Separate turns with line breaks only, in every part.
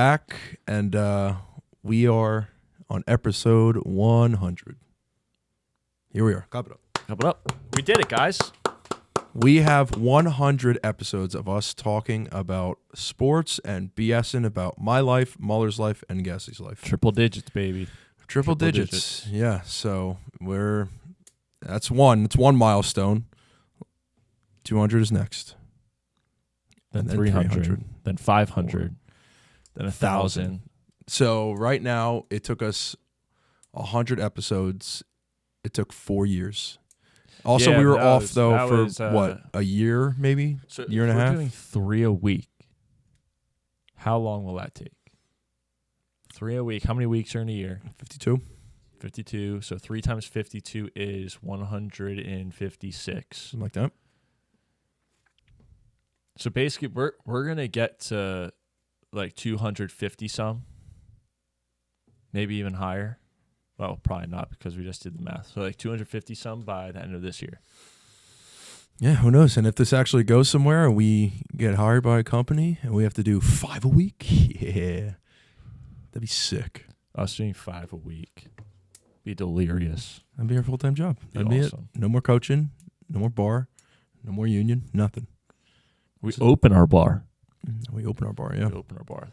back, and we are on episode 100. Here we are. Clap it up.
Clap it up. We did it, guys.
We have 100 episodes of us talking about sports and BSing about my life, Muller's life, and Gassie's life.
Triple digits, baby.
Triple digits. Yeah, so that's one milestone. 200 is next.
Then 300. Then 500. Then 1,000.
So right now, it took us 100 episodes. It took 4 years. Also,
Yeah,
we were
that
off,
was-
though,
that
for,
was,
a year, maybe?
So
Year and a
if
half?
we're doing 3 a week, how long will that take? 3 a week. How many weeks are in a year?
52.
52. So 3 times 52 is 156.
Something like that.
So basically, we're going to get to like 250 some, maybe even higher. Well, probably not because we just did the math. So like 250 some by the end of this year.
Yeah, who knows? And if this actually goes somewhere and we get hired by a company and we have to do 5 a week, yeah, that'd be sick.
Us doing 5 a week. Be delirious.
That'd be our full-time job. That'd be
awesome.
it. No more coaching, no more bar, no more union, nothing.
We open our bar.
We open our bar, yeah.
We open our bar.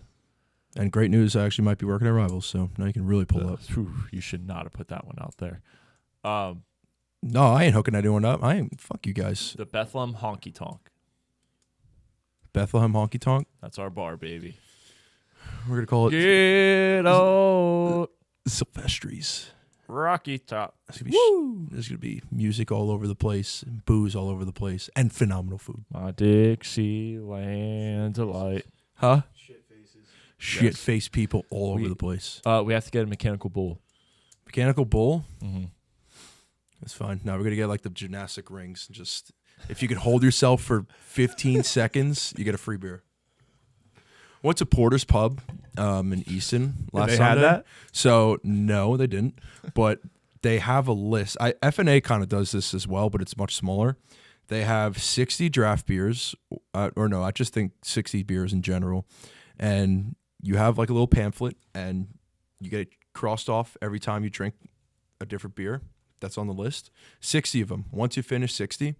And great news, I actually might be working at Rivals, so now you can really pull up.
Whew, you should not have put that one out there.
No, I ain't hooking anyone up. Fuck you guys.
The Bethlehem Honky Tonk.
Bethlehem Honky Tonk.
That's our bar, baby.
We're going to call it
Get out.
Sylvestris.
Rocky Top.
There's gonna be music all over the place, and booze all over the place, and phenomenal food.
My Dixieland delight.
Huh?
Shit faces.
Face people all over the place.
We have to get a mechanical bull.
Mechanical bull.
Mm-hmm.
That's fine. Now we're gonna get like the gymnastic rings. Just if you can hold yourself for 15 seconds, you get a free beer. Went to Porter's Pub in Easton last
they
Sunday.
had that?
So no, they didn't. But they have a list. FNA kind of does this as well, but it's much smaller. They have 60 draft beers, or no, I just think 60 beers in general. And you have like a little pamphlet, and you get it crossed off every time you drink a different beer that's on the list. 60 of them. Once you finish 60,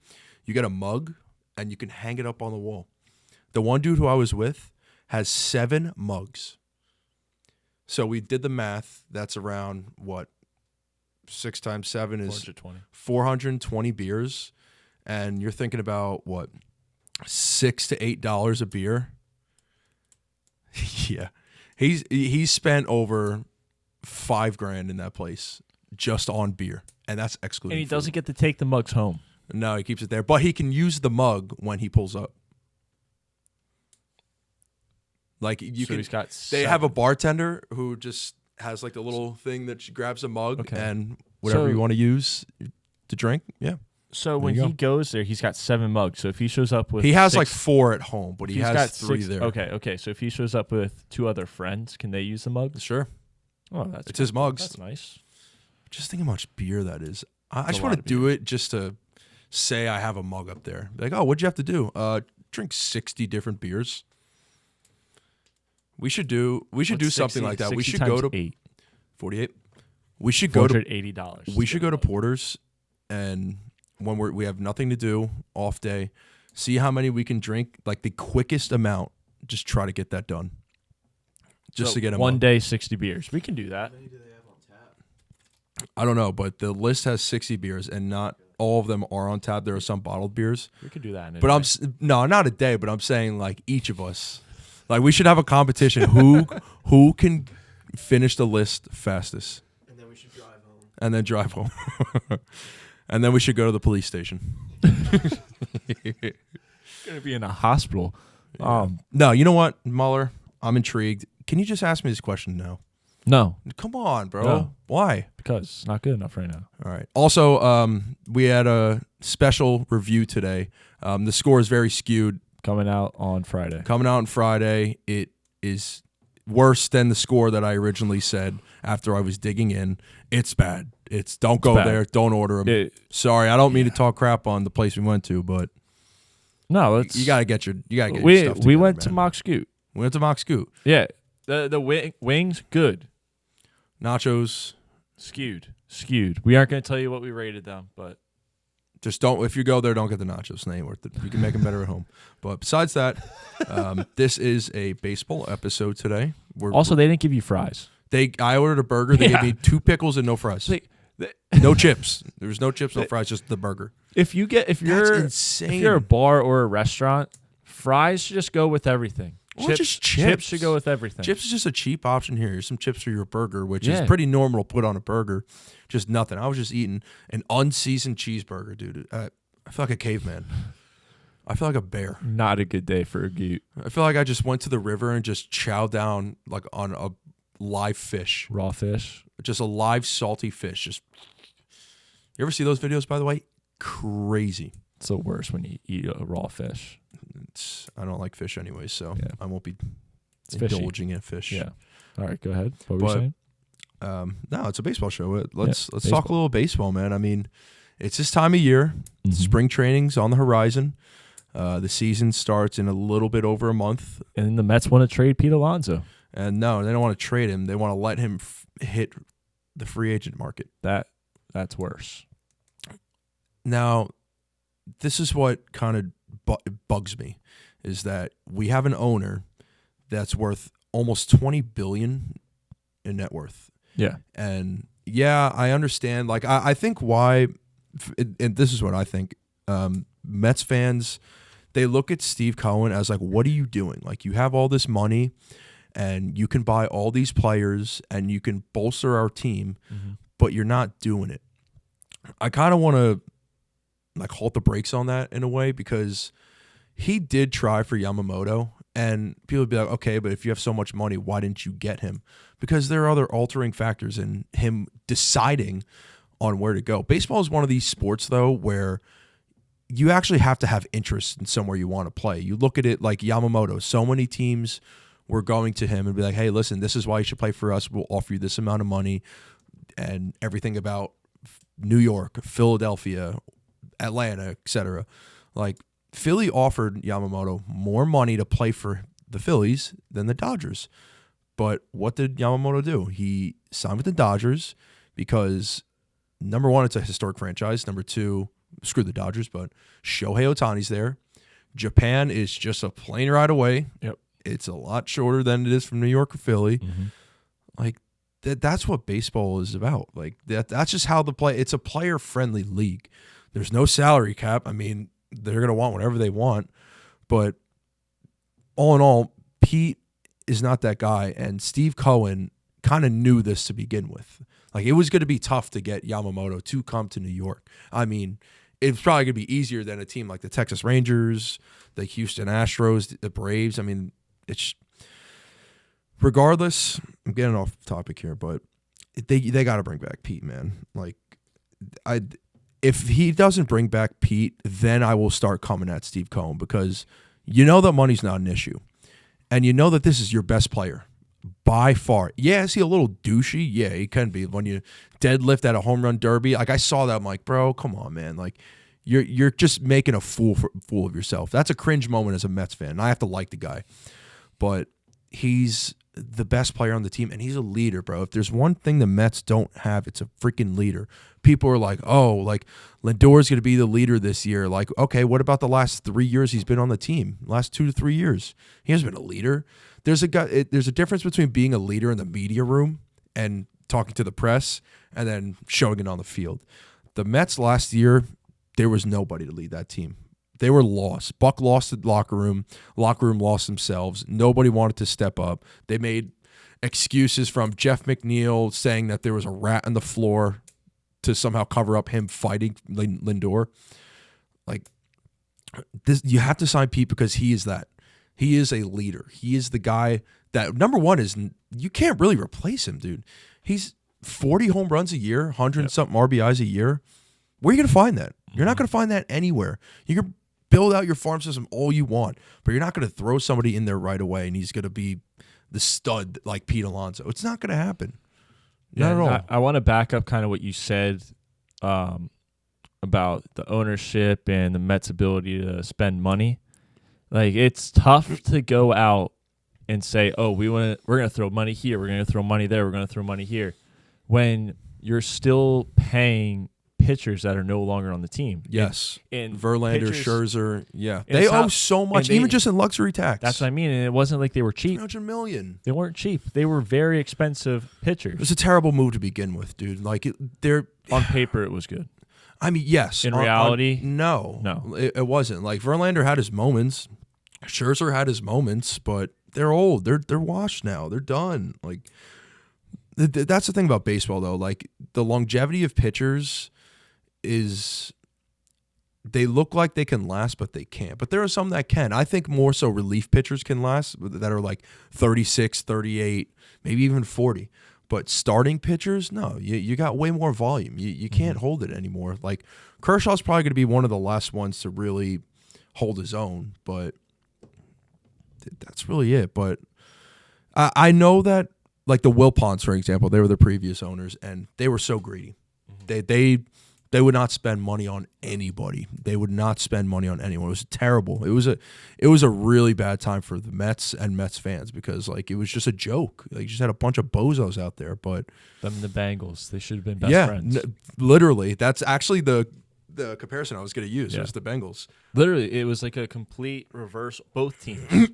you get a mug, and you can hang it up on the wall. The one dude who I was with has 7 mugs. So we did the math. That's around, 6 times 7 is
420.
420 beers. And you're thinking about, $6 to $8 a beer? Yeah. He's spent over $5,000 in that place just on beer. And that's excluding
And he
food.
doesn't get to take the mugs home.
No, he keeps it there. But he can use the mug when he pulls up. Like you
So
can,
he's got
they
7.
have a bartender who just has like the little thing that she grabs a mug
Okay.
and whatever
So-
you want to use to drink. Yeah,
So when
you
he goes there, he's got 7 mugs. So if he shows up with
he has
6,
like 4 at home, but he
he's
has
got
3
6,
there.
Okay. So if he shows up with 2 other friends, can they use the mugs?
Sure,
Oh, that's
it's his mugs.
That's nice.
Just think how much beer that is. I
It's a
just
lot
want to
of
do it just to say I have a mug up there. Like, oh, what'd you have to do? Drink 60 different beers. We should do something like that. We
60
should go
times
to
8.
48. We should go to
$480.
We should go to Porter's, and when we have nothing to do, off day, see how many we can drink, like the quickest amount. Just try to get that done. Just to get a
one
mug.
day 60 beers. We can do that.
How many do they have on tap?
I don't know, but the list has 60 beers, and not all of them are on tap. There are some bottled beers,
We could do that. In a
but
day.
no, not a day. But I'm saying like each of us, like we should have a competition who can finish the list fastest,
And then we should drive home.
and then drive home, and then we should go to the police station.
gonna be in a hospital.
No, you know what, Muller? I'm intrigued. Can you just ask me this question now?
No,
Come on, bro.
No.
Why?
because it's not good enough right now.
All right. Also, we had a special review today. The score is very skewed.
Coming out on Friday.
Coming out on Friday, it is worse than the score that I originally said after I was digging in. It's bad. Don't go
bad.
there. Don't order them. Sorry, I don't mean to talk crap on the place we went to, but
No, let's.
you gotta get your stuff
We
together,
went to
man.
Mock Scoot.
We went to Mock Scoot.
Yeah, The wings, good.
Nachos,
Skewed. We aren't going to tell you what we rated them, but
just don't. If you go there, don't get the nachos. They ain't worth it. You can make them better at home. But besides that, this is a baseball episode today.
Also, they didn't give you fries.
I ordered a burger. They gave me 2 pickles and no fries. No chips. There was no chips, no fries, just the burger.
If you're
insane.
If you're a bar or a restaurant, fries should just go with everything.
Or just chips.
Chips should go with everything.
Chips is just a cheap option here. Here's some chips for your burger, which is pretty normal to put on a burger. Just nothing. I was just eating an unseasoned cheeseburger, dude. I feel like a caveman. I feel like a bear.
Not a good day for a goot.
I feel like I just went to the river and just chowed down like on a live fish.
Raw fish.
Just a live salty fish. Just you ever see those videos, by the way? Crazy.
It's the worst when you eat a raw fish.
I don't like fish anyway, so I won't be indulging in fish.
Yeah. All right, go ahead. What were you saying?
No, it's a baseball show. Let's talk a little baseball, man. I mean, it's this time of year.
Mm-hmm.
Spring training's on the horizon. The season starts in a little bit over a month.
And the Mets want to trade Pete Alonso.
And no, they don't want to trade him. They want to let him hit the free agent market.
That's worse.
Now, this is what kind of bugs me, is that we have an owner that's worth almost $20 billion in net worth.
Yeah.
And yeah, I understand. Like, I think why, and this is what I think, Mets fans, they look at Steve Cohen as like, what are you doing? Like, you have all this money and you can buy all these players and you can bolster our team, but you're not doing it. I kind of want to like halt the brakes on that in a way, because he did try for Yamamoto, and people would be like, okay, but if you have so much money, why didn't you get him? Because there are other altering factors in him deciding on where to go. Baseball is one of these sports, though, where you actually have to have interest in somewhere you want to play. You look at it like Yamamoto. So many teams were going to him and be like, hey, listen, this is why you should play for us. We'll offer you this amount of money, and everything about New York, Philadelphia, Atlanta, etc. Like, Philly offered Yamamoto more money to play for the Phillies than the Dodgers. But what did Yamamoto do? He signed with the Dodgers because, number one, it's a historic franchise. Number two, screw the Dodgers, but Shohei Ohtani's there. Japan is just a plane ride away.
Yep.
It's a lot shorter than it is from New York or Philly. Like, that's what baseball is about. Like, that's just how it's a player-friendly league. There's no salary cap. I mean, they're going to want whatever they want. But all in all, Pete is not that guy. And Steve Cohen kind of knew this to begin with. Like, it was going to be tough to get Yamamoto to come to New York. I mean, it's probably going to be easier than a team like the Texas Rangers, the Houston Astros, the Braves. I mean, it's regardless. I'm getting off topic here, but they got to bring back Pete, man. Like, if he doesn't bring back Pete, then I will start coming at Steve Cohen, because you know that money's not an issue. And you know that this is your best player by far. Yeah, is he a little douchey? Yeah, he can be. When you deadlift at a home run derby, like, I saw that, I'm like, bro, come on, man. Like, you're just making a fool of yourself. That's a cringe moment as a Mets fan. I have to like the guy. But he's the best player on the team, and he's a leader, bro. If there's one thing the Mets don't have, it's a freaking leader. People are like, oh, like, Lindor's going to be the leader this year. Like, okay, what about the last 3 years he's been on the team? Last 2 to 3 years. He hasn't been a leader. There's a difference between being a leader in the media room and talking to the press and then showing it on the field. The Mets last year, there was nobody to lead that team. They were lost. Buck lost the locker room. Locker room lost themselves. Nobody wanted to step up. They made excuses, from Jeff McNeil saying that there was a rat on the floor to somehow cover up him fighting Lindor. Like, this, you have to sign Pete because he is that. He is a leader. He is the guy that, number one, is you can't really replace him, dude. He's 40 home runs a year, 100-something RBIs a year. Where are you going to find that? You're not going to find that anywhere. You can build out your farm system all you want, but you're not going to throw somebody in there right away and he's going to be the stud like Pete Alonso. It's not going to happen. Not at all.
I want to back up kind of what you said about the ownership and the Mets' ability to spend money. Like, it's tough to go out and say, "Oh, we're going to throw money here, we're going to throw money there, we're going to throw money here," when you're still paying pitchers that are no longer on the team.
Yes.
And
Verlander,
pitchers,
Scherzer, yeah. They owe so much, even just in luxury tax.
That's what I mean. And it wasn't like they were cheap.
$300 million.
They weren't cheap. They were very expensive pitchers.
It was a terrible move to begin with, dude. Like, they're
on paper, it was good.
I mean, yes.
In reality,
no. It wasn't. Like, Verlander had his moments. Scherzer had his moments, but they're old. They're washed now. They're done. Like, that's the thing about baseball, though. Like, the longevity of pitchers is they look like they can last, but they can't. But there are some that can. I think more so relief pitchers can last that are like 36, 38, maybe even 40. But starting pitchers, no, you got way more volume. You can't hold it anymore. Like, Kershaw's probably going to be one of the last ones to really hold his own, but that's really it. But I know that, like the Wilpons, for example, they were the previous owners, and they were so greedy. They would not spend money on anybody. They would not spend money on anyone. It was terrible. It was a really bad time for the Mets and Mets fans because, like, it was just a joke. Like, you just had a bunch of bozos out there. But
them and the Bengals, they should have been best friends.
Literally, that's actually the comparison I was going to use. Was the Bengals.
Literally, it was like a complete reverse. Both teams.
Yeah,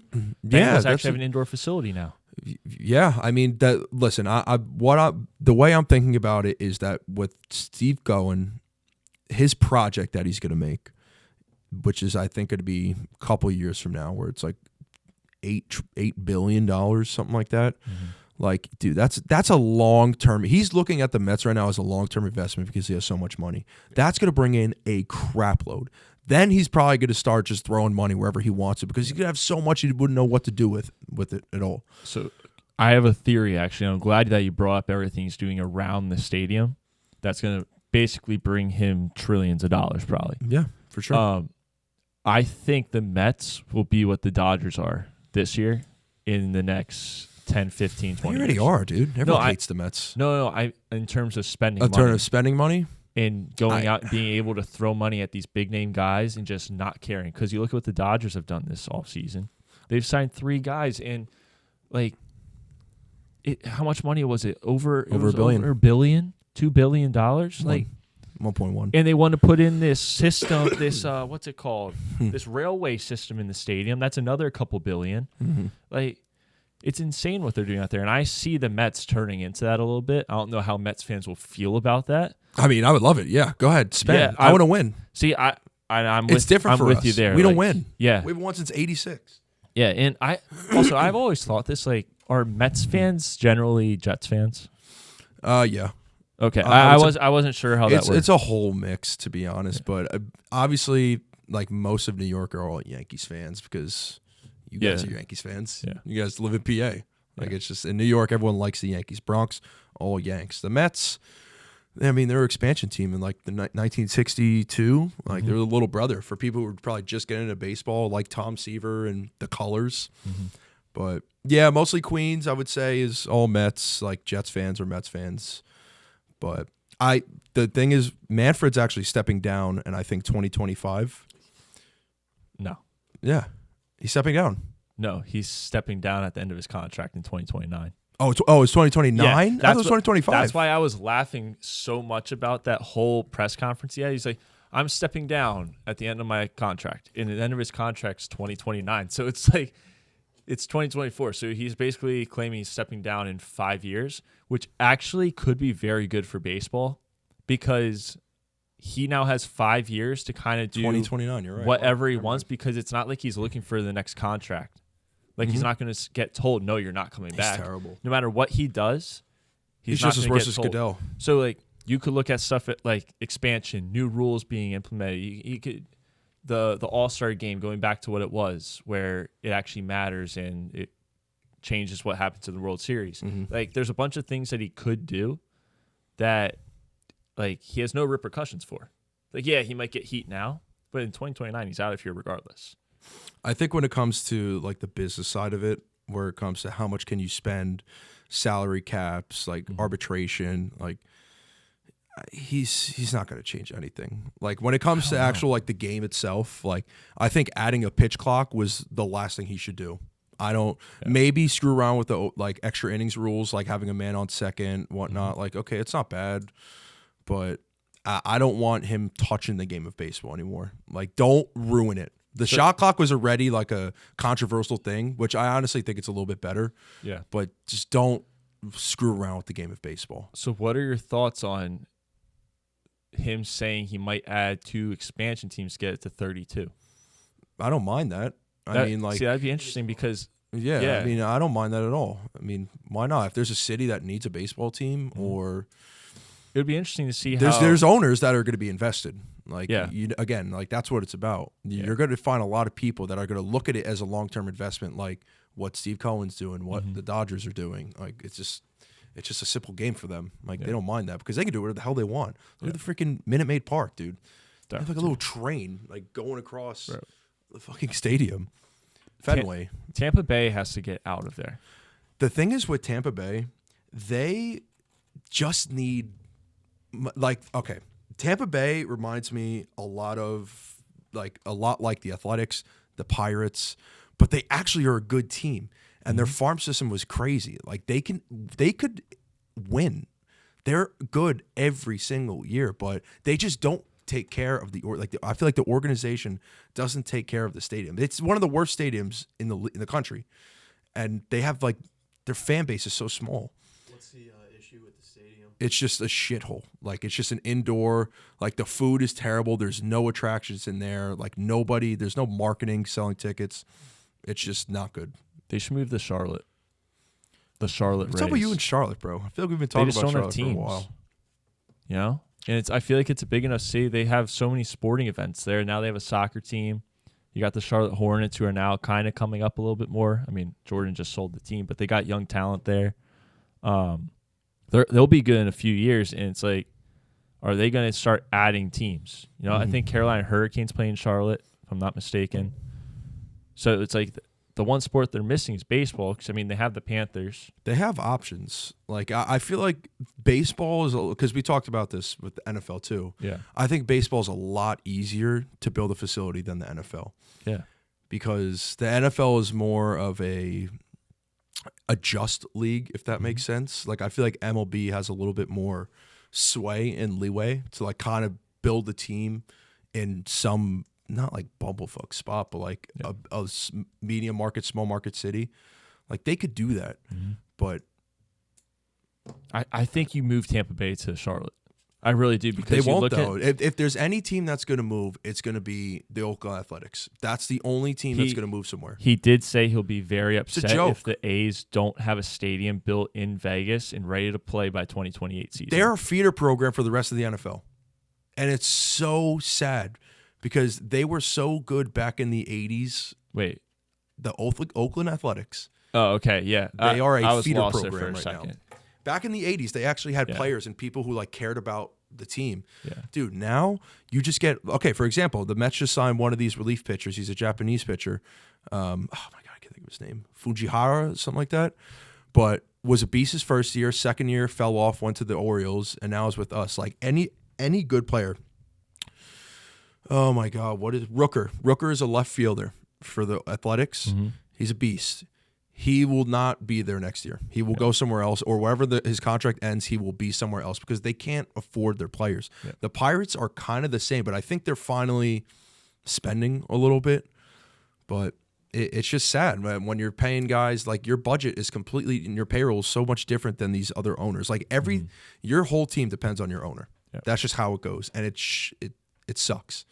Bengals actually have an indoor facility now.
Yeah, I mean that. Listen, the way I'm thinking about it is that with Steve going, his project that he's going to make, which is I think going to be a couple years from now, where it's like $8 billion, something like that. Mm-hmm. Like, dude, that's a long term. He's looking at the Mets right now as a long term investment because he has so much money. That's going to bring in a crap load. Then he's probably going to start just throwing money wherever he wants it because he's going to have so much he wouldn't know what to do with it at all.
So I have a theory, actually. I'm glad that you brought up everything he's doing around the stadium. That's going to basically bring him trillions of dollars, probably.
Yeah, for sure.
I think the Mets will be what the Dodgers are this year in the next 10, 15, 20
They already
years.
Are, dude. Everyone hates the Mets.
No. In terms of spending
money.
In terms
of spending money?
And going out and being able to throw money at these big-name guys and just not caring. Because you look at what the Dodgers have done this offseason. They've signed 3 guys, and, like, how much money was it? Over $1 billion. Over $1 billion? $2 billion? Like
1.1.
And they want to put in this system, this, what's it called? This railway system in the stadium. That's another couple billion.
Mm-hmm.
Like, it's insane what they're doing out there. And I see the Mets turning into that a little bit. I don't know how Mets fans will feel about that.
I mean, I would love it. Yeah, go ahead. Spend. Yeah, I want to win.
See, I'm with,
it's different
I'm
for
with
us.
You there.
We don't win.
Yeah.
We've won since 86.
Yeah, and I've always thought this, like, are Mets fans generally Jets fans?
Yeah.
Okay. I wasn't sure how that works.
It's a whole mix, to be honest, but obviously, like, most of New York are all Yankees fans because you guys are Yankees fans. Yeah. You guys live in PA. Like, it's just in New York, everyone likes the Yankees. Bronx, all Yanks. The Mets, I mean, they're an expansion team in, like, the 1962. Like, they're the little brother for people who were probably just getting into baseball, like Tom Seaver and the Colors. Mm-hmm. But, yeah, mostly Queens, I would say, is all Mets, like Jets fans or Mets fans. But the thing is, Manfred's actually stepping down, and I think 2025.
No.
Yeah. He's stepping down.
No, he's stepping down at the end of his contract in 2029.
Oh, it's 2029? Yeah, that was 2025.
That's why I was laughing so much about that whole press conference. Yeah, he's like, I'm stepping down at the end of my contract. And the end of his contract's 2029. So it's like, it's 2024. So he's basically claiming he's stepping down in 5 years, which actually could be very good for baseball because he now has 5 years to kind of do
2029, you're right.
Whatever he wants because it's not like he's looking for the next contract. Like, he's not going to get told, no, you're not coming back.
He's terrible.
No matter what he does, he's not
just as worse as Goodell.
So, like, you could look at stuff at, like, expansion, new rules being implemented. You could the All-Star game going back to what it was, where it actually matters and it changes what happens to the World Series. Mm-hmm. Like, there's a bunch of things that he could do that, like, he has no repercussions for. Like, yeah, he might get heat now, but in 2029, he's out of here regardless.
I think when it comes to, like, the business side of it, where it comes to how much can you spend, salary caps, like arbitration, like, he's not going to change anything. Like, when it comes to actual, like, the game itself, like, I think adding a pitch clock was the last thing he should do. I don't maybe screw around with the like extra innings rules, like having a man on second, whatnot. Like, okay, it's not bad, but I don't want him touching the game of baseball anymore. Like, don't ruin it. The shot clock was already like a controversial thing, which I honestly think it's a little bit better.
Yeah.
But just don't screw around with the game of baseball.
So what are your thoughts on him saying he might add 2 expansion teams to get it to 32?
I don't mind that. I mean, like,
see, that'd be interesting because
I mean, I don't mind that at all. I mean, why not? If there's a city that needs a baseball team, or
it would be interesting to see
there's owners that are going to be invested. Like,
Yeah.
Again, like that's what it's about. You're going to find a lot of people that are going to look at it as a long-term investment, like what Steve Cohen's doing, what the Dodgers are doing. Like, it's just a simple game for them. Like, they don't mind that because they can do whatever the hell they want. Look at the freaking Minute Maid Park, dude. They have like a little train like going across the fucking stadium. Fenway.
Tampa Bay has to get out of there.
The thing is with Tampa Bay, they just need okay. Tampa Bay reminds me a lot like the Athletics, the Pirates, but they actually are a good team, and their farm system was crazy. Like they could win. They're good every single year, but they just don't take care of I feel like the organization doesn't take care of the stadium. It's one of the worst stadiums in the country, and they have like their fan base is so small.
What's the issue with the stadium?
It's just a shithole. Like, it's just an indoor. Like, the food is terrible. There's no attractions in there. Like, there's no marketing selling tickets. It's just not good.
They should move to Charlotte. The Charlotte Rays.
What's up with you in Charlotte, bro? I feel like we've been talking about Charlotte for a while.
You know? And I feel like it's a big enough city. They have so many sporting events there. Now they have a soccer team. You got the Charlotte Hornets, who are now kind of coming up a little bit more. I mean, Jordan just sold the team, but they got young talent there. They'll be good in a few years, and it's like, are they going to start adding teams? You know, I think Carolina Hurricanes play in Charlotte, if I'm not mistaken. So it's like the one sport they're missing is baseball, because, I mean, they have the Panthers.
They have options. Like, I feel like baseball is, because we talked about this with the NFL too.
Yeah.
I think baseball is a lot easier to build a facility than the NFL.
Yeah.
Because the NFL is more of a just league, if that makes sense. Like, I feel like MLB has a little bit more sway and leeway to like kind of build a team in some, not like bumblefuck spot, but like a medium market, small market city. Like, they could do that, but
I think you move Tampa Bay to Charlotte. I really do, because
they won't though. If there's any team that's going to move, it's going to be the Oakland Athletics. That's the only team that's going to move somewhere.
He did say he'll be very upset if the A's don't have a stadium built in Vegas and ready to play by 2028 season.
They're a feeder program for the rest of the NFL, and it's so sad because they were so good back in the 80s.
Wait.
The Oakland Athletics.
Oh, okay, yeah.
They are a feeder
lost
program
there for a
right
second.
now. Back in the 80s, they actually had players and people who like cared about the team.
Yeah.
Dude, now you just get, okay, for example, the Mets just signed one of these relief pitchers. He's a Japanese pitcher. Oh my God, I can't think of his name. Fujihara, something like that. But was a beast his first year, second year, fell off, went to the Orioles, and now is with us. Like any good player. Oh my God, what is Rooker? Rooker is a left fielder for the Athletics.
Mm-hmm.
He's a beast. He will not be there next year. He will go somewhere else, or wherever his contract ends, he will be somewhere else because they can't afford their players. Yeah. The Pirates are kind of the same, but I think they're finally spending a little bit. But it's just sad, man, when you're paying guys, like your budget is completely, and your payroll is so much different than these other owners. Like your whole team depends on your owner. Yeah. That's just how it goes, and it sucks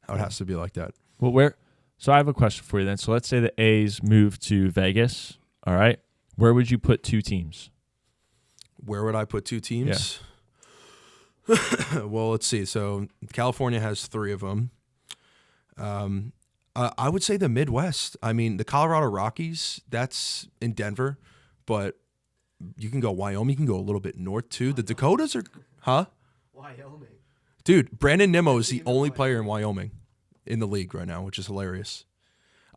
how it has to be like that.
Well, So I have a question for you then. So let's say the A's move to Vegas. All right. Where would you put 2 teams?
Where would I put 2 teams? Yeah. Well, let's see. So California has 3 of them. I would say the Midwest. I mean, the Colorado Rockies, that's in Denver. But you can go Wyoming. You can go a little bit north, too. The Dakotas are... Huh?
Wyoming. Dude,
Brandon Nimmo is the only player in Wyoming in the league right now, which is hilarious.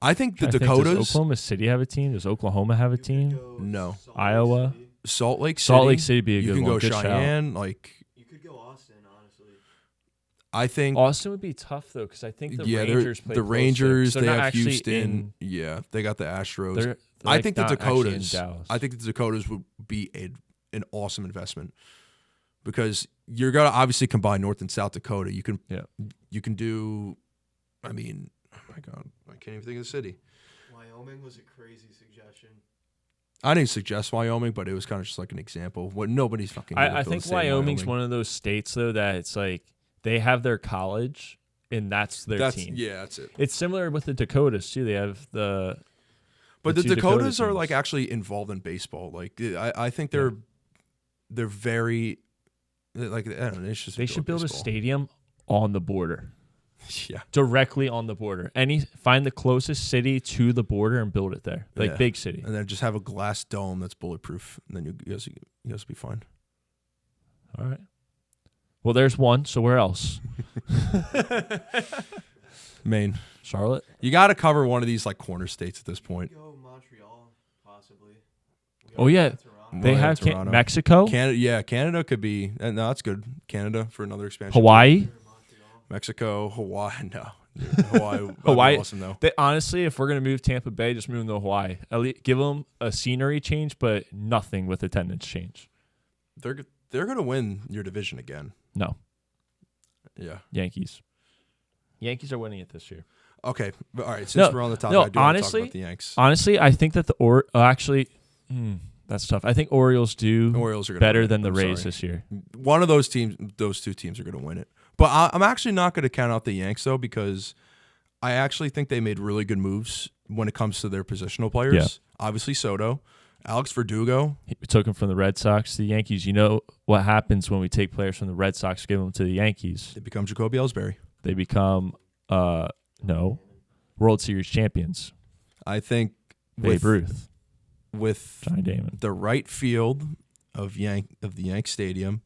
I think the Dakotas...
Does Oklahoma City have a team? Does Oklahoma have a team?
No.
Iowa?
Salt Lake City.
Salt Lake City be a good one.
You can go
Good
Cheyenne.
shout.
You could go Austin, honestly.
I think
Austin would be tough though, because I think the Rangers play
the
close
Rangers.
there, so
They
they're not
have
actually
Houston. Yeah, they got the Astros.
They're
I
like
think the
not actually in
Dakotas.
Dallas.
I think the Dakotas would be an awesome investment because you're gonna obviously combine North and South Dakota. You can do. I mean, oh my God, I can't even think of the city.
Wyoming was a crazy suggestion.
I didn't suggest Wyoming, but it was kind of just like an example. What nobody's fucking.
I think Wyoming's one of those states though that it's like they have their college and that's their team.
Yeah, that's it.
It's similar with the Dakotas too. They have the.
But the
two
Dakotas
Dakota
are like
teams.
actually involved in baseball. Like I think they're very like I don't know. It's just
They should build a
baseball.
stadium on the border,
Yeah,
directly on the border. Find the closest city to the border and build it there, like
Yeah.
big city.
and then just have a glass dome that's bulletproof, and then you guys will be fine.
All right. Well, there's one. So where else?
Maine,
Charlotte.
you got to cover one of these like corner states at this point.
Go Montreal, possibly. We
Oh, yeah.
got Toronto.
They
Well,
have
Toronto.
Mexico,
Canada could be. No, that's good. Canada for another expansion.
Hawaii.
Montreal.
Mexico, Hawaii. No, Hawaii. That'd be
Hawaii.
awesome though.
Honestly, if we're gonna move Tampa Bay, just move them to Hawaii. At least give them a scenery change, but nothing with attendance change.
They're gonna win your division again.
No,
Yeah.
Yankees. Yankees are winning it this year.
Okay. All right. Since we're on the topic, I do want to talk
honestly,
about the Yanks.
Honestly, I think that that's tough. I think Orioles do
Orioles are gonna
better
win it.
than the
I'm
Rays
sorry.
this year.
One of those teams, those two teams are going to win it. But I'm actually not going to count out the Yanks, though, because I actually think they made really good moves when it comes to their positional players.
Yeah.
Obviously, Soto, Alex Verdugo.
We took him from the Red Sox to the Yankees. You know what happens when we take players from the Red Sox, give them to the Yankees?
They become Jacoby Ellsbury.
They become World Series champions.
I think
Babe Ruth,
with
Johnny Damon.
the right field of the Yank Stadium,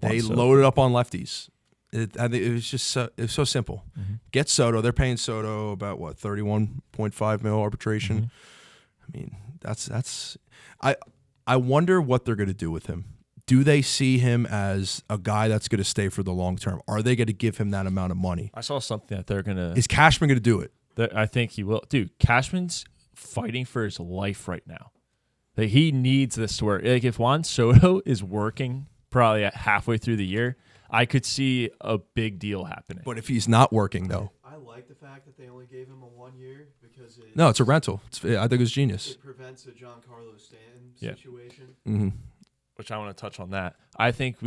Juan
they
Soto.
loaded up on lefties. I think it was just it was so simple.
Mm-hmm.
Get Soto. They're paying Soto about what 31.5 mil arbitration.
Mm-hmm.
I mean, that's. I wonder what they're going to do with him. Do they see him as a guy that's going to stay for the long term? Are they going to give him that amount of money?
I saw something that they're gonna.
Is Cashman going to do it?
I think he will. Dude, Cashman's fighting for his life right now. Like, he needs this to work. Like, if Juan Soto is working probably at halfway through the year, I could see a big deal happening.
But if he's not working, though,
I like the fact that they only gave him a 1 year because
no, it's a rental. I think it's genius.
It prevents a Giancarlo Stanton
Yeah.
situation.
Mm-hmm.
Which I want to touch on that. I think,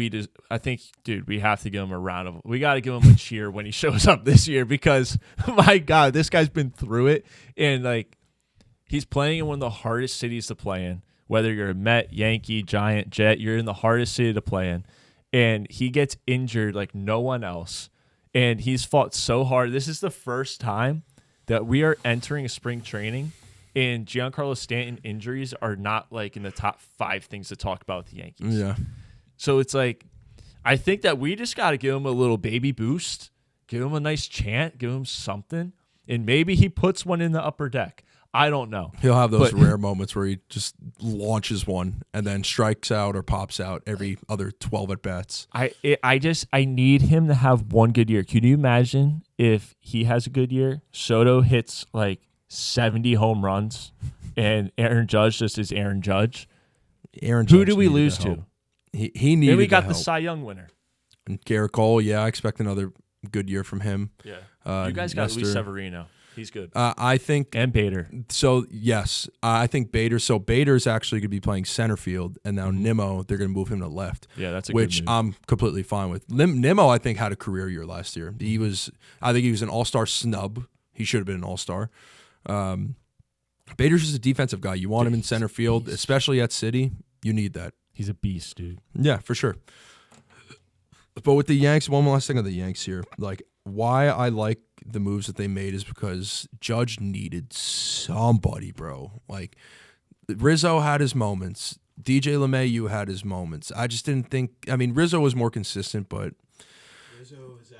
dude, we have to give him a round of. We got to give him a cheer when he shows up this year because, my God, this guy's been through it, and like, he's playing in one of the hardest cities to play in. Whether you're a Met, Yankee, Giant, Jet, you're in the hardest city to play in, and he gets injured like no one else, and he's fought so hard. This is the first time that we are entering a spring training. And Giancarlo Stanton injuries are not like in the top 5 things to talk about with the Yankees.
Yeah.
So it's like, I think that we just got to give him a little baby boost, give him a nice chant, give him something, and maybe he puts one in the upper deck. I don't know.
He'll have those
But-
rare moments where he just launches one and then strikes out or pops out every other 12 at bats.
I need him to have one good year. Can you imagine if he has a good year? Soto hits like 70 home runs, and Aaron Judge just is Aaron Judge.
Aaron
Who
Judge
do we
needed
lose
the
to?
help. He needed
Then we got
the
the
help.
Cy Young winner.
And Garrett Cole, yeah, I expect another good year from him.
Yeah. You guys got Luis
Nestor.
Severino. He's good.
I think
And Bader.
so. Yes, I think Bader. So Bader's actually going to be playing center field, and now
Mhm.
Nimmo, they're going to move him to left,
Yeah, that's a
which
good move.
I'm completely fine with. Nimmo, I think, had a career year last year. I think he was an all-star snub. He should have been an all-star. Bader's just a defensive guy. You want him in
He's a
center field,
beast.
especially at City. You need that.
He's a beast, dude.
Yeah, for sure. But with the Yanks, one last thing on the Yanks here. Like, why I like the moves that they made is because Judge needed somebody, bro. Like, Rizzo had his moments. DJ LeMahieu had his moments. I just didn't think. I mean, Rizzo was more consistent, but
Rizzo is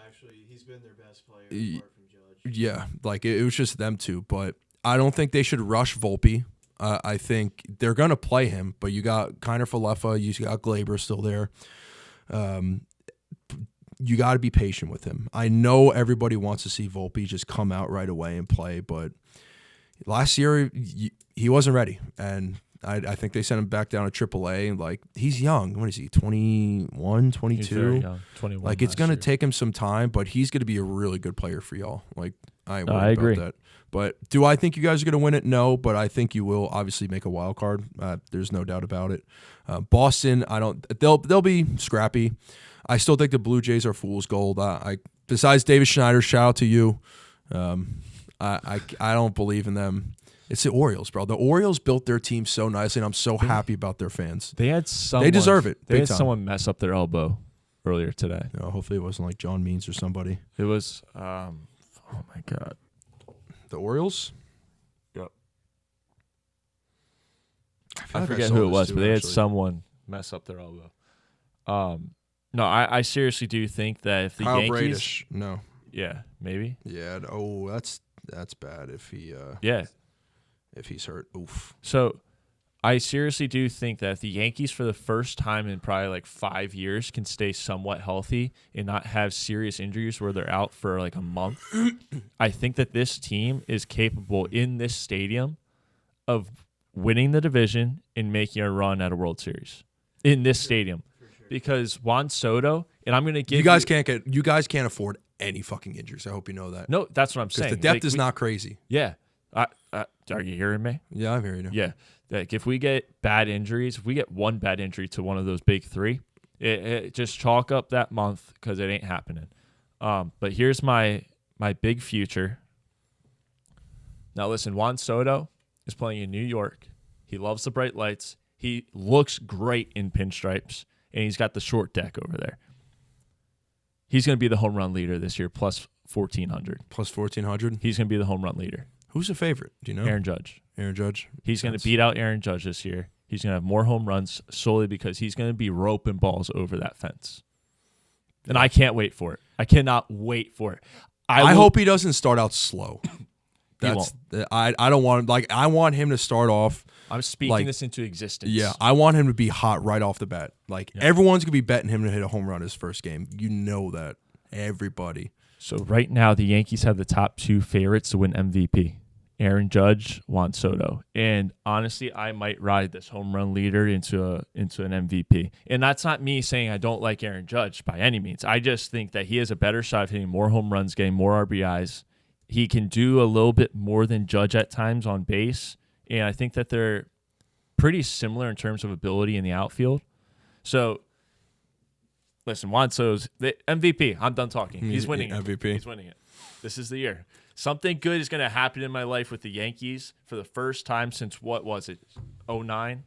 he's been their best player
Y-
apart from Judge.
yeah, like it was just them two. But I don't think they should rush Volpe. I think they're gonna play him, but you got Kiner Falefa, you got Glaber still there. you got to be patient with him. I know everybody wants to see Volpe just come out right away and play, but last year he wasn't ready, and I think they sent him back down to AAA. And like, he's young. What is he? 21, 22?
He's very young. 21.
Like, it's going to
year.
take him some time, but he's going to be a really good player for y'all. Like, I ain't worried
I agree.
about that. But do I think you guys are going to win it? No, but I think you will obviously make a wild card. There's no doubt about it. Boston, I don't. They'll be scrappy. I still think the Blue Jays are fool's gold. Besides David Schneider, shout out to you. I don't believe in them. It's the Orioles, bro. The Orioles built their team so nicely, and I'm so happy about their fans.
They had someone.
They deserve it.
They
big
had
time.
someone mess up their elbow earlier today.
Hopefully it wasn't like John Means or somebody.
It was. Oh my God.
The Orioles?
Yep.
I
forget
saw
who it
this
was,
too,
but they had
actually.
someone mess up their elbow. No, I seriously do think that if the
Kyle
Yankees,
Bradish. No.
yeah, maybe,
Yeah. That's bad. If he's hurt. Oof.
So I seriously do think that if the Yankees, for the first time in probably like 5 years, can stay somewhat healthy and not have serious injuries where they're out for like a month, I think that this team is capable in this stadium of winning the division and making a run at a World Series in this stadium. Because Juan Soto, and I'm going to give
You guys can't afford any fucking injuries. I hope you know that.
No, that's what I'm
Because
saying.
the depth
Like,
is not crazy.
Yeah. Are you hearing me?
Yeah, I'm hearing you.
Yeah. Like if we get bad injuries, if we get one bad injury to one of those big three, it just chalk up that month because it ain't happening. But here's my big future. Now listen, Juan Soto is playing in New York. He loves the bright lights. He looks great in pinstripes, and he's got the short deck over there. He's going to be the home run leader this year, plus 1,400.
Plus 1,400.
He's going to be the home run leader.
Who's the favorite? Do you know?
Aaron Judge.
Aaron Judge.
He's going to beat out Aaron Judge this year. He's going to have more home runs solely because he's going to be roping balls over that fence. And I can't wait for it. I cannot wait for it.
I hope he doesn't start out slow.
won't.
I don't want I want him to start off.
I'm speaking
like-
this into existence.
Yeah, I want him to be hot right off the bat. Like everyone's gonna be betting him to hit a home run his first game. You know that. Everybody.
So right now, the Yankees have the top two favorites to win MVP. Aaron Judge, Juan Soto. And honestly, I might ride this home run leader into an MVP. And that's not me saying I don't like Aaron Judge by any means. I just think that he has a better shot of hitting more home runs, getting more RBIs. He can do a little bit more than Judge at times on base. And I think that they're pretty similar in terms of ability in the outfield. So, listen, Juan Soto's the MVP. I'm done talking. He's winning it.
MVP.
He's winning it. This is the year. Something good is going to happen in my life with the Yankees for the first time since, what was it, 2009?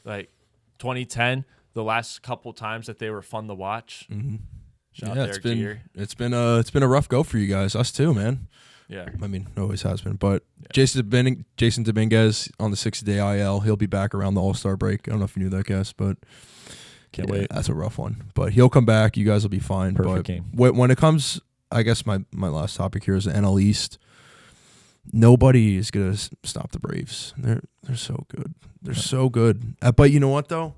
Like 2010, the last couple times that they were fun to watch.
Mm-hmm.
Shout out to Eric Jeter.
It's been a rough go for you guys. Us too, man.
Yeah.
I mean, it always has been. But Jason Dominguez on the 60-day IL. He'll be back around the All-Star break. I don't know if you knew that, guys, but
Can't wait.
That's a rough one. But he'll come back. You guys will be fine.
Perfect
but
game.
When it comes, I guess my last topic here is the NL East. Nobody is going to stop the Braves. They're so good. They're so good. But you know what, though?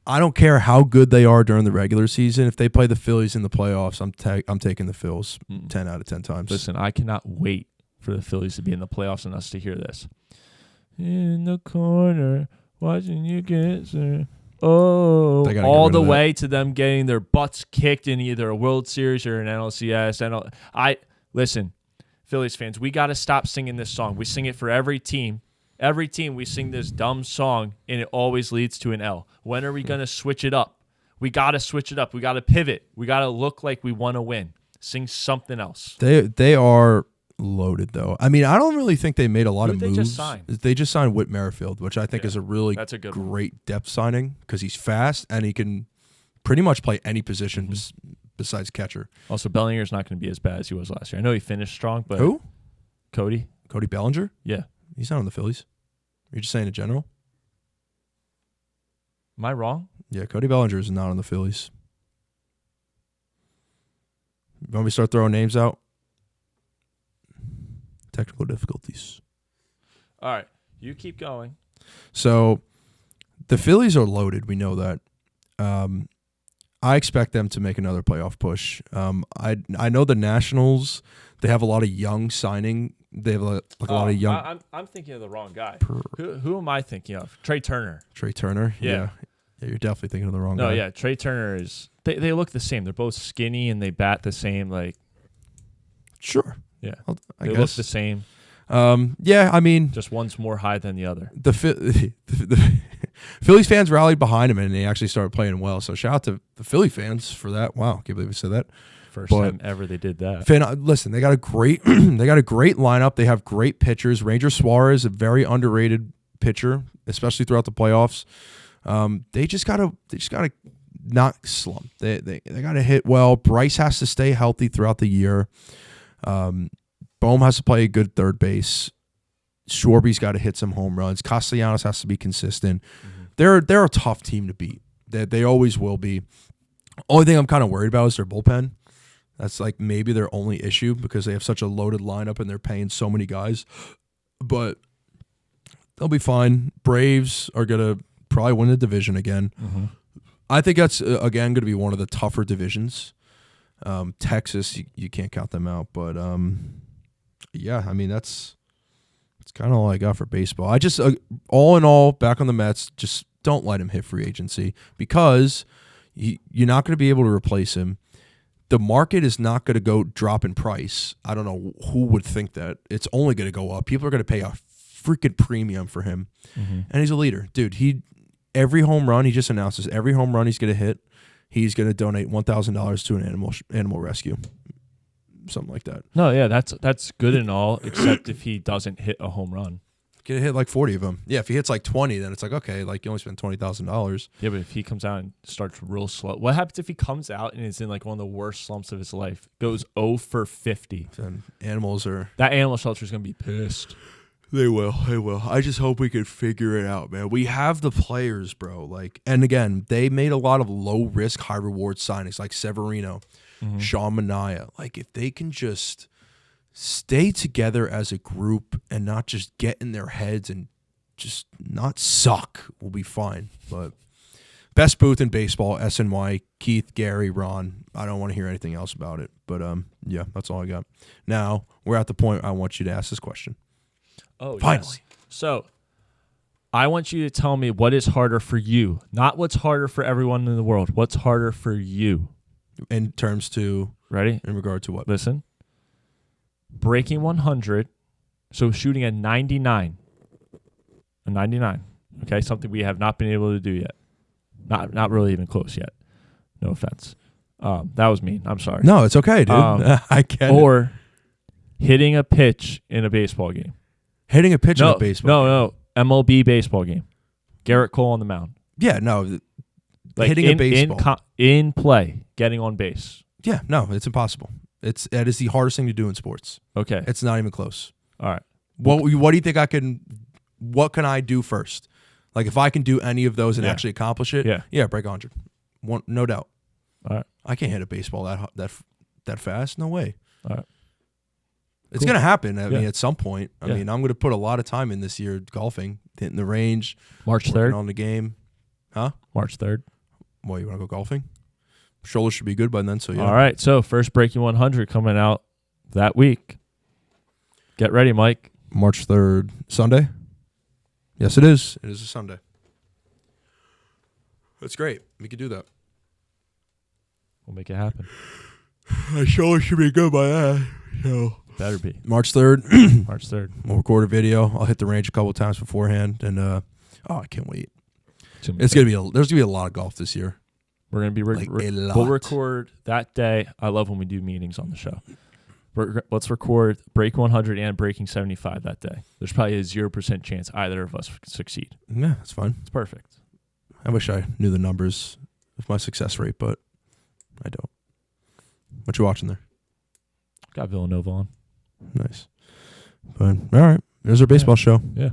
I don't care how good they are during the regular season. If they play the Phillies in the playoffs, I'm taking the Phils 10 out of 10 times.
Listen, I cannot wait for the Phillies to be in the playoffs and us to hear this. In the corner, watching you get there. Oh,
They gotta get
all
rid
the
of that.
way to them getting their butts kicked in either a World Series or an NLCS. Listen, Phillies fans, we got to stop singing this song. We sing it for every team. Every team, we sing this dumb song, and it always leads to an L. When are we going to switch it up? We got to switch it up. We got to pivot. We got to look like we want to win. Sing something else.
They are loaded, though. I mean, I don't really think they made a lot
Who
of
did
moves.
they just sign?
They just signed Whit Merrifield, which I think is a really
That's a good one.
great depth signing because he's fast and he can pretty much play any position besides catcher.
Also, Bellinger's not going to be as bad as he was last year. I know he finished strong, but
Who?
Cody?
Cody Bellinger?
Yeah.
He's not on the Phillies. You're just saying in general?
Am I wrong?
Yeah, Cody Bellinger is not on the Phillies. You want me to start throwing names out? Technical difficulties.
All right. You keep going.
So the Phillies are loaded. We know that. I expect them to make another playoff push. I know the Nationals, they have a lot of young signing. They have a lot of young.
I'm thinking of the wrong guy. Who am I thinking of? Trey Turner.
Trey Turner.
Yeah.
Yeah, you're definitely thinking of the wrong
No,
guy.
yeah, Trey Turner is. They look the same. They're both skinny and they bat the same. Like,
Sure.
yeah,
I
they
guess.
look the same.
Yeah, I mean,
Just one's more high than the other.
the Phillies fans rallied behind him, and they actually started playing well. So shout out to the Philly fans for that. Wow, can't believe we said that.
First time ever they did that.
Listen, they got a great lineup. They have great pitchers. Ranger Suarez, a very underrated pitcher, especially throughout the playoffs. They just gotta not slump. They gotta hit well. Bryce has to stay healthy throughout the year. Bohm has to play a good third base. Schwarber's got to hit some home runs. Castellanos has to be consistent.
Mm-hmm.
They're a tough team to beat. They always will be. Only thing I'm kind of worried about is their bullpen. That's like maybe their only issue because they have such a loaded lineup and they're paying so many guys. But they'll be fine. Braves are going to probably win the division again.
Mm-hmm.
I think that's, again, going to be one of the tougher divisions. Texas, you can't count them out. But, yeah, I mean, that's kind of all I got for baseball. I just, all in all, back on the Mets, just don't let him hit free agency because you're not going to be able to replace him. The market is not going to go drop in price. I don't know who would think that. It's only going to go up. People are going to pay a freaking premium for him.
Mm-hmm.
And he's a leader. Dude, every home run, he just announces, every home run he's going to hit, he's going to donate $1,000 to an animal rescue. Something like that.
No, yeah, that's good and all, except if he doesn't hit a home run.
Get hit like 40 of them. Yeah, if he hits like 20, then it's like, okay, like you only spent $20,000.
Yeah, but if he comes out and starts real slow, what happens if he comes out and is in like one of the worst slumps of his life? Goes 0 for 50.
Then animals are...
That animal shelter is going to be pissed.
They will. I just hope we could figure it out, man. We have the players, bro. Like, and again, they made a lot of low risk, high reward signings like Severino, Sean Manaea. Like, if they can just stay together as a group and not just get in their heads and just not suck, we'll be fine. But best booth in baseball, SNY, Keith, Gary, Ron. I don't want to hear anything else about it. But yeah, that's all I got. Now we're at the point I want you to ask this question.
Oh,
finally.
Yes. So I want you to tell me what is harder for you, not what's harder for everyone in the world. What's harder for you?
In terms to...
Ready?
In regard to what?
Listen. Breaking 100, so shooting a 99. A 99. Okay, something we have not been able to do yet. Not really even close yet. No offense. That was mean. I'm sorry.
No, it's okay, dude. I get it.
Or hitting a pitch in a baseball game.
Hitting a pitch in a baseball game.
No. MLB baseball game. Garrett Cole on the mound.
Yeah, no.
Like
hitting a baseball.
In play, getting on base.
Yeah, no, it's impossible. That is the hardest thing to do in sports.
Okay.
It's not even close.
All right.
What do you think what can I do first? Like if I can do any of those and actually accomplish it, break 100. No doubt.
All right.
I can't hit a baseball that fast. No way.
All right.
It's going to happen. I mean, at some point. I mean, I'm going to put a lot of time in this year golfing, hitting the range.
March 3rd.
On the game. Huh?
March 3rd.
Well, you want to go golfing? Shoulders should be good by then, so yeah.
All right, so first Breaking 100 coming out that week. Get ready, Mike.
March 3rd, Sunday? Yes, it is. It is a Sunday. That's great. We could do that.
We'll make it happen.
My shoulder should be good by that. So.
Better be.
March 3rd.
March 3rd.
We'll record a video. I'll hit the range a couple of times beforehand, and I can't wait. There's gonna be a lot of golf this year.
We're going to be we'll record that day. I love when we do meetings on the show. Let's record Break 100 and Breaking 75 that day. There's probably a 0% chance either of us succeed.
Yeah, that's fine.
It's perfect.
I wish I knew the numbers of my success rate, but I don't. What you watching there?
Got Villanova on.
Nice. But all right, there's our baseball show.
Yeah.